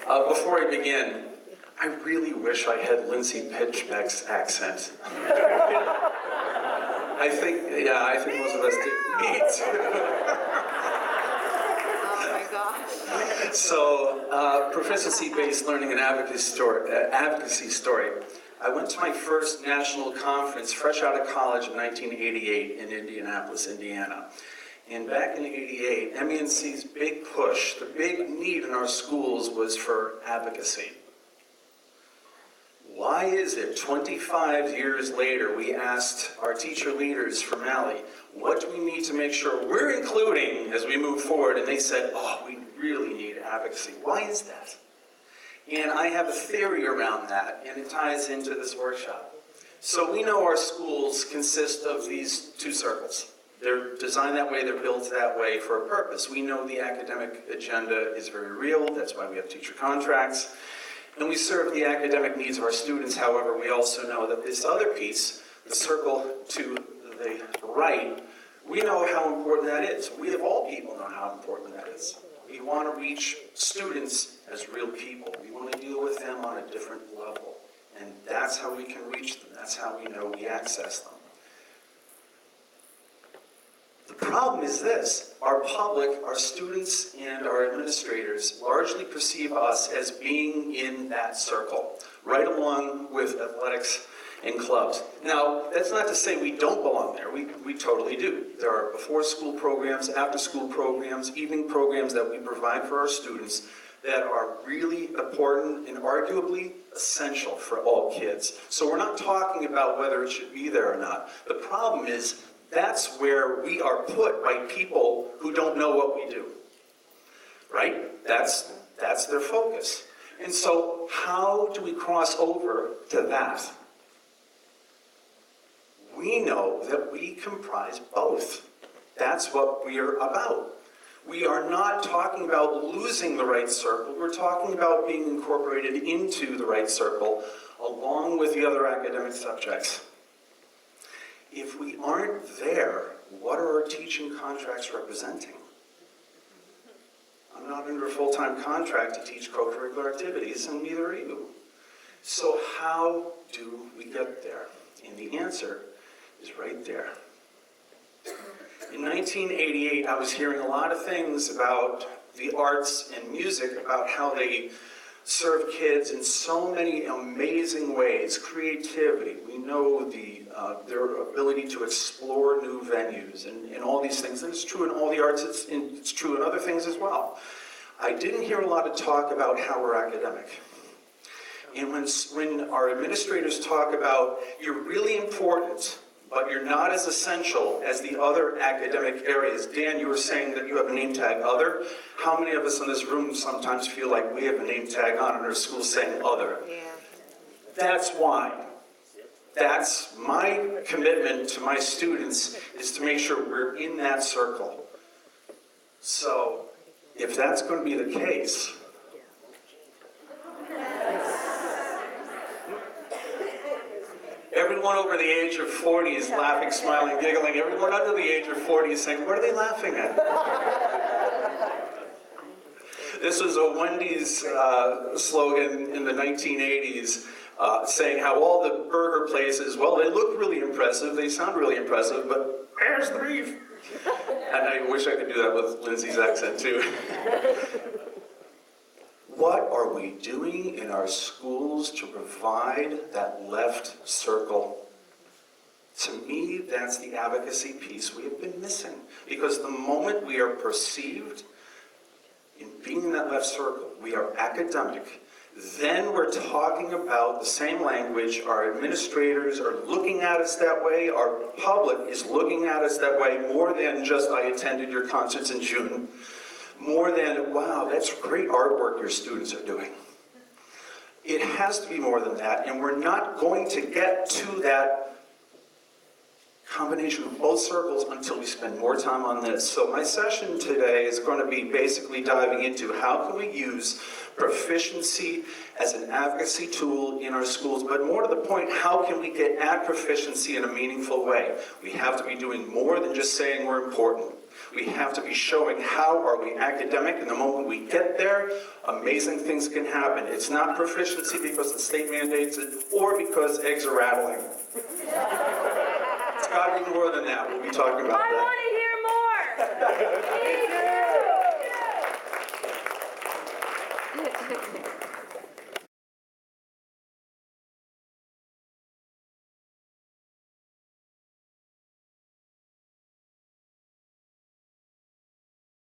Before I begin, I really wish I had Lindsay Pitchbeck's accent. I think most of us did. Oh my gosh. So, proficiency-based learning and advocacy story. I went to my first national conference fresh out of college in 1988 in Indianapolis, Indiana. And back in '88, MENC's big push, the big need in our schools was for advocacy. Why is it 25 years later we asked our teacher leaders from Mali, what do we need to make sure we're including as we move forward? And they said, oh, we really need advocacy. Why is that? And I have a theory around that, and it ties into this workshop. So we know our schools consist of these two circles. They're designed that way, they're built that way for a purpose. We know the academic agenda is very real, that's why we have teacher contracts. And we serve the academic needs of our students. However, we also know that this other piece, the circle to the right, we know how important that is. We of all people know how important that is. We want to reach students as real people. We want to deal with them on a different level. And that's how we can reach them. That's how we know we access them. The problem is this: our public, our students, and our administrators largely perceive us as being in that circle, right along with athletics and clubs. Now, that's not to say we don't belong there. We totally do. There are before-school programs, after-school programs, evening programs that we provide for our students that are really important and arguably essential for all kids. So we're not talking about whether it should be there or not. The problem is that's where we are put by people who don't know what we do, right? That's their focus. And so how do we cross over to that? We know that we comprise both. That's what we are about. We are not talking about losing the right circle. We're talking about being incorporated into the right circle along with the other academic subjects. If we aren't there, what are our teaching contracts representing? I'm not under a full-time contract to teach co-curricular activities, and neither are you. So how do we get there? And the answer is right there. In 1988, I was hearing a lot of things about the arts and music, about how they serve kids in so many amazing ways. Creativity, we know their ability to explore new venues and all these things. And it's true in all the arts, it's true in other things as well. I didn't hear a lot of talk about how we're academic. And when our administrators talk about you're really important, but you're not as essential as the other academic areas. Dan, you were saying that you have a name tag, other. How many of us in this room sometimes feel like we have a name tag on in our school saying other? Yeah. That's why. That's my commitment to my students, is to make sure we're in that circle. So, if that's going to be the case, everyone over the age of 40 is laughing, smiling, giggling. Everyone under the age of 40 is saying, what are they laughing at? This was a Wendy's slogan in the 1980s, saying how all the burger places, well, they look really impressive, they sound really impressive, but where's the beef? And I wish I could do that with Lindsay's accent too. What are we doing in our schools to provide that left circle? To me, that's the advocacy piece we have been missing. Because the moment we are perceived in being in that left circle, we are academic, then we're talking about the same language. Our administrators are looking at us that way. Our public is looking at us that way, more than just, I attended your concerts in June. More than, wow, that's great artwork your students are doing. It has to be more than that, and we're not going to get to that combination of both circles until we spend more time on this. So my session today is going to be basically diving into how can we use proficiency as an advocacy tool in our schools, but more to the point, how can we get at proficiency in a meaningful way? We have to be doing more than just saying we're important. We have to be showing how are we academic, and the moment we get there, amazing things can happen. It's not proficiency because the state mandates it or because eggs are rattling. It's got to be more than that. We'll be talking about that. I want to hear more. Me too.